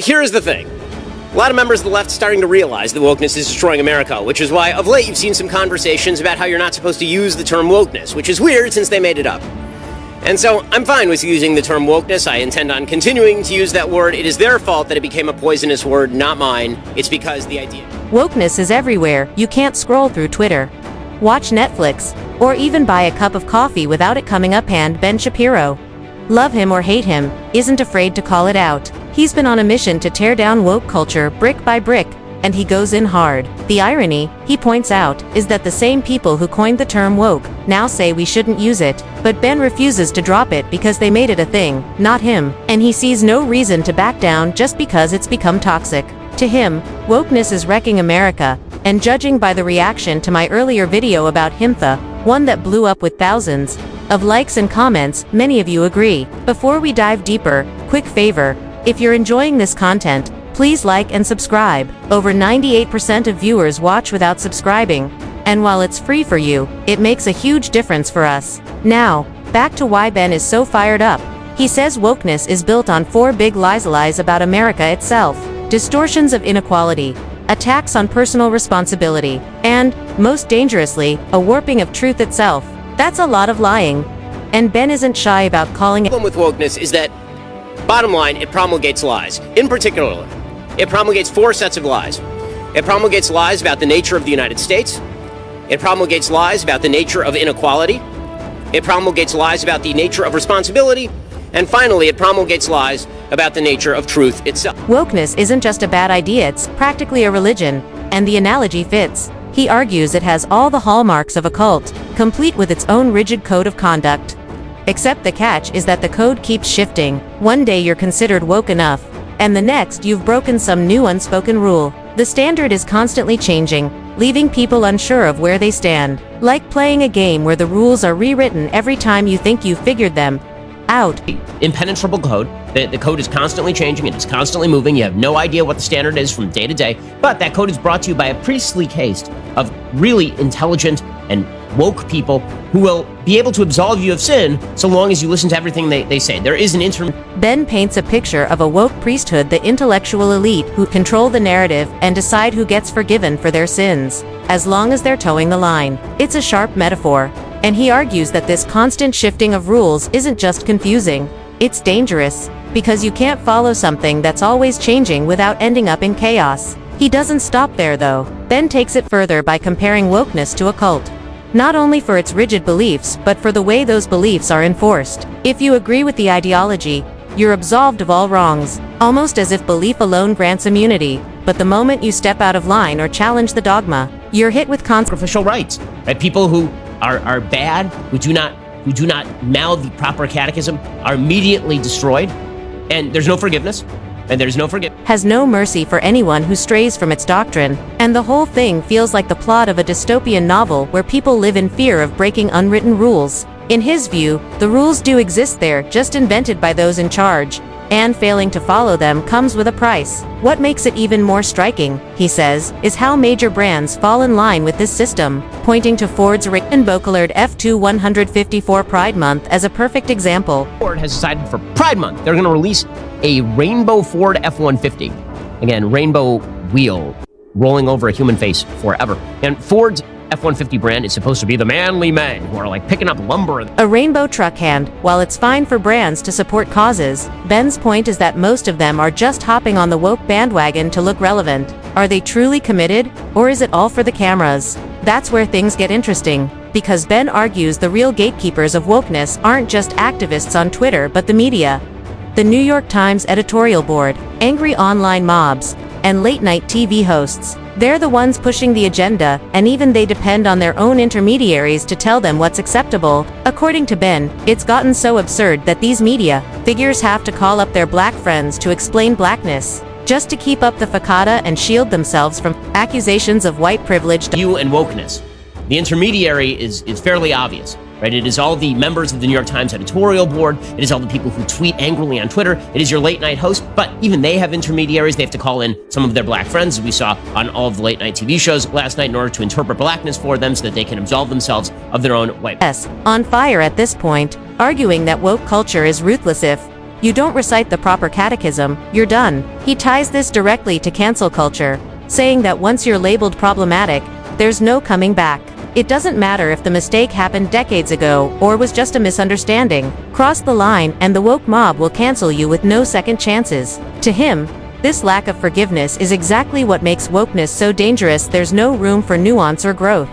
here's the thing. A lot of members of the left are starting to realize that wokeness is destroying America, which is why, of late, you've seen some conversations about how you're not supposed to use the term wokeness, which is weird since they made it up. And so, I'm fine with using the term wokeness. I intend on continuing to use that word. It is their fault that it became a poisonous word, not mine. It's because the idea... Wokeness is everywhere. You can't scroll through Twitter, watch Netflix, or even buy a cup of coffee without it coming up. And Ben Shapiro, love him or hate him, isn't afraid to call it out. He's been on a mission to tear down woke culture brick by brick, and he goes in hard. The irony, he points out, is that the same people who coined the term woke now say we shouldn't use it, but Ben refuses to drop it because they made it a thing, not him, and he sees no reason to back down just because it's become toxic. To him, wokeness is wrecking America, and judging by the reaction to my earlier video about Himtha, one that blew up with thousands of likes and comments, many of you agree. Before we dive deeper, quick favor, if you're enjoying this content, please like and subscribe. Over 98% of viewers watch without subscribing, and while it's free for you, it makes a huge difference for us. Now, back to why Ben is so fired up. He says wokeness is built on 4 big lies about America itself: distortions of inequality, attacks on personal responsibility, and, most dangerously, a warping of truth itself. That's a lot of lying. And Ben isn't shy about calling it. The problem with wokeness is that, bottom line, it promulgates lies. In particular, it promulgates 4 sets of lies. It promulgates lies about the nature of the United States. It promulgates lies about the nature of inequality. It promulgates lies about the nature of responsibility. And finally, it promulgates lies about the nature of truth itself. Wokeness isn't just a bad idea, it's practically a religion, and the analogy fits. He argues it has all the hallmarks of a cult, complete with its own rigid code of conduct. Except the catch is that the code keeps shifting. One day you're considered woke enough, and the next you've broken some new unspoken rule. The standard is constantly changing, leaving people unsure of where they stand. Like playing a game where the rules are rewritten every time you think you've figured them out. Impenetrable code. The code is constantly changing, it is constantly moving. You have no idea what the standard is from day to day, but that code is brought to you by a pretty sleek haste of really intelligent and woke people who will be able to absolve you of sin so long as you listen to everything they say. There is an Ben paints a picture of a woke priesthood, the intellectual elite who control the narrative and decide who gets forgiven for their sins, as long as they're towing the line. It's a sharp metaphor, and he argues that this constant shifting of rules isn't just confusing, it's dangerous, because you can't follow something that's always changing without ending up in chaos. He doesn't stop there though. Ben takes it further by comparing wokeness to a cult. Not only for its rigid beliefs, but for the way those beliefs are enforced. If you agree with the ideology, you're absolved of all wrongs, almost as if belief alone grants immunity, but the moment you step out of line or challenge the dogma, you're hit with sacrificial rights. Right? People who are bad, who do not mouth the proper catechism, are immediately destroyed, and there's no forgiveness. Has no mercy for anyone who strays from its doctrine, and the whole thing feels like the plot of a dystopian novel where people live in fear of breaking unwritten rules. In his view, the rules do exist, there, just invented by those in charge, and failing to follow them comes with a price. What makes it even more striking, he says, is how major brands fall in line with this system, pointing to Ford's rainbow-colored F2 Pride Month as a perfect example. Ford has decided for Pride Month, they're going to release a rainbow Ford F-150. Again, rainbow wheel rolling over a human face forever. And Ford's F-150 brand is supposed to be the manly men who are like picking up lumber. A rainbow truck hand. While it's fine for brands to support causes, Ben's point is that most of them are just hopping on the woke bandwagon to look relevant. Are they truly committed, or is it all for the cameras? That's where things get interesting, because Ben argues the real gatekeepers of wokeness aren't just activists on Twitter but the media. The New York Times editorial board, angry online mobs, and late-night TV hosts. They're the ones pushing the agenda, and even they depend on their own intermediaries to tell them what's acceptable. According to Ben, it's gotten so absurd that these media figures have to call up their black friends to explain blackness, just to keep up the facade and shield themselves from accusations of white privilege. You and wokeness. The intermediary is fairly obvious. Right? It is all the members of the New York Times editorial board. It is all the people who tweet angrily on Twitter. It is your late night host, but even they have intermediaries. They have to call in some of their black friends, as we saw on all of the late night TV shows last night, in order to interpret blackness for them so that they can absolve themselves of their own white. Yes, on fire at this point, arguing that woke culture is ruthless if You don't recite the proper catechism, you're done. He ties this directly to cancel culture, saying that once you're labeled problematic, there's no coming back. It doesn't matter if the mistake happened decades ago or was just a misunderstanding. Cross the line and the woke mob will cancel you with no second chances. To him, this lack of forgiveness is exactly what makes wokeness so dangerous. There's no room for nuance or growth.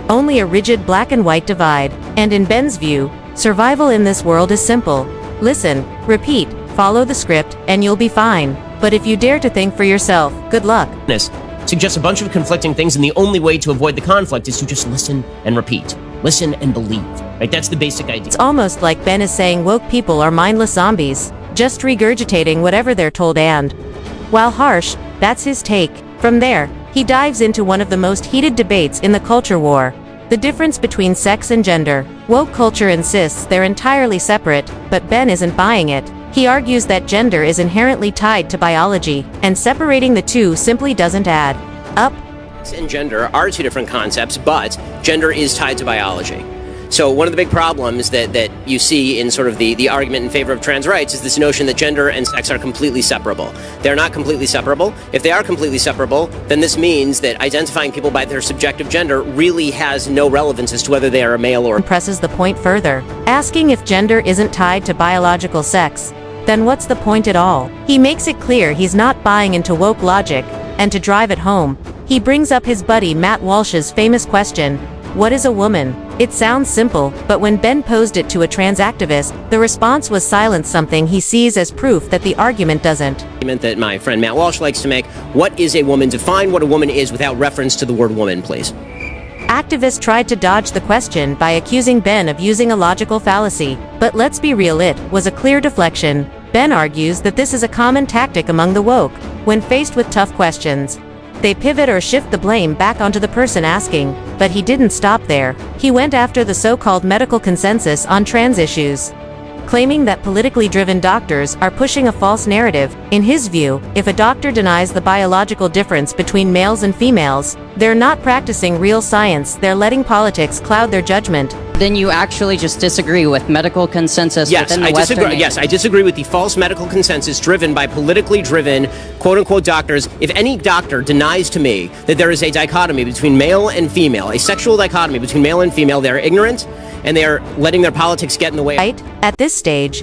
Only a rigid black and white divide. And in Ben's view, survival in this world is simple. Listen, repeat, follow the script, and you'll be fine. But if you dare to think for yourself, good luck. This suggests a bunch of conflicting things, and the only way to avoid the conflict is to just listen and repeat. Listen and believe. Right? That's the basic idea. It's almost like Ben is saying woke people are mindless zombies, just regurgitating whatever they're told, and while harsh, that's his take. From there, he dives into one of the most heated debates in the culture war: the difference between sex and gender. Woke culture insists they're entirely separate, but Ben isn't buying it. He argues that gender is inherently tied to biology, and separating the two simply doesn't add up. Sex and gender are two different concepts, but gender is tied to biology. So one of the big problems that you see in sort of the argument in favor of trans rights is this notion that gender and sex are completely separable. They're not completely separable. If they are completely separable, then this means that identifying people by their subjective gender really has no relevance as to whether they are a male or... Presses the point further, asking if gender isn't tied to biological sex, then what's the point at all? He makes it clear he's not buying into woke logic, and to drive it home, he brings up his buddy Matt Walsh's famous question, what is a woman? It sounds simple, but when Ben posed it to a trans activist, the response was silence, something he sees as proof that the argument doesn't. Argument that my friend Matt Walsh likes to make, what is a woman? Define what a woman is without reference to the word woman, please. Activists tried to dodge the question by accusing Ben of using a logical fallacy, but let's be real, it was a clear deflection. Ben argues that this is a common tactic among the woke. When faced with tough questions, they pivot or shift the blame back onto the person asking, but he didn't stop there. He went after the so-called medical consensus on trans issues, claiming that politically driven doctors are pushing a false narrative. In his view, if a doctor denies the biological difference between males and females, they're not practicing real science, they're letting politics cloud their judgment. Then you actually just disagree with medical consensus within the Western nation. Yes, I disagree with the false medical consensus driven by politically driven, quote-unquote, doctors. If any doctor denies to me that there is a dichotomy between male and female, a sexual dichotomy between male and female, they're ignorant, and they are letting their politics get in the way. Right? At this stage,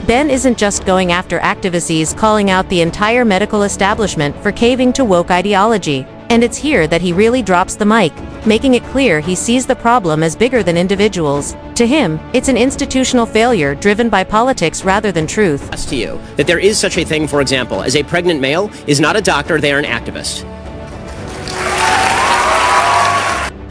Ben isn't just going after activists, he's calling out the entire medical establishment for caving to woke ideology. And it's here that he really drops the mic, making it clear he sees the problem as bigger than individuals. To him, it's an institutional failure driven by politics rather than truth. To you that there is such a thing, for example, as a pregnant male is not a doctor, they are an activist.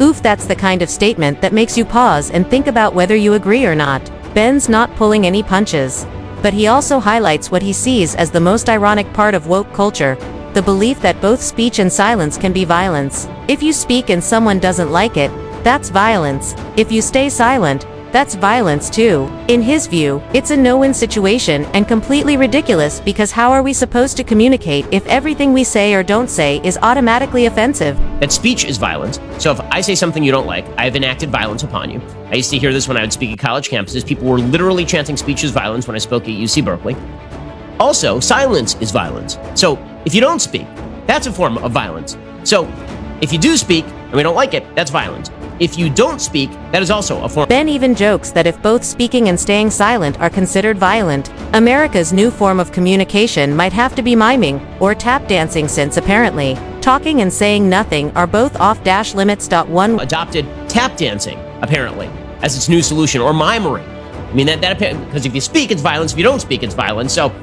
Oof, that's the kind of statement that makes you pause and think about whether you agree or not. Ben's not pulling any punches, but he also highlights what he sees as the most ironic part of woke culture: the belief that both speech and silence can be violence. If you speak and someone doesn't like it, that's violence. If you stay silent, that's violence too. In his view, it's a no-win situation and completely ridiculous, because how are we supposed to communicate if everything we say or don't say is automatically offensive? That speech is violence. So if I say something you don't like, I have enacted violence upon you. I used to hear this when I would speak at college campuses. People were literally chanting speech is violence when I spoke at UC Berkeley. Also, silence is violence. So if you don't speak, that's a form of violence. So if you do speak and we don't like it, that's violence. If you don't speak, that is also a form. Ben even jokes that if both speaking and staying silent are considered violent, America's new form of communication might have to be miming or tap dancing, since apparently talking and saying nothing are both off-limits. One adopted tap dancing, apparently, as its new solution, or mimery. I mean, that because if you speak, it's violence. If you don't speak, it's violence. So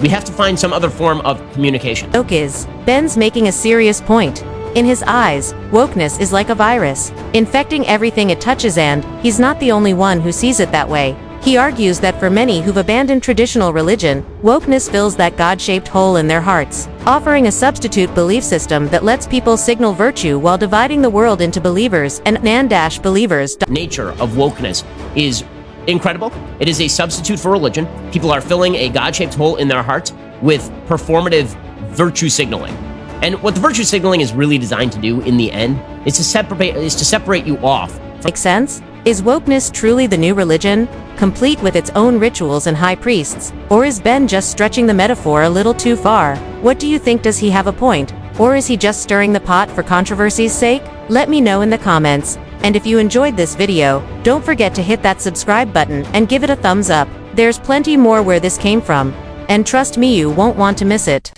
we have to find some other form of communication. Joke is, Ben's making a serious point. In his eyes, wokeness is like a virus, infecting everything it touches, and he's not the only one who sees it that way. He argues that for many who've abandoned traditional religion, wokeness fills that God-shaped hole in their hearts, offering a substitute belief system that lets people signal virtue while dividing the world into believers and non-believers. Nature of wokeness is incredible. It is a substitute for religion. People are filling a God-shaped hole in their hearts with performative virtue signaling. And what the virtue signaling is really designed to do in the end is to separate you off. Make sense? Is wokeness truly the new religion? complete with its own rituals and high priests? Or is Ben just stretching the metaphor a little too far? What do you think? Does he have a point? Or is he just stirring the pot for controversy's sake? Let me know in the comments. And if you enjoyed this video, don't forget to hit that subscribe button and give it a thumbs up. There's plenty more where this came from. And trust me, you won't want to miss it.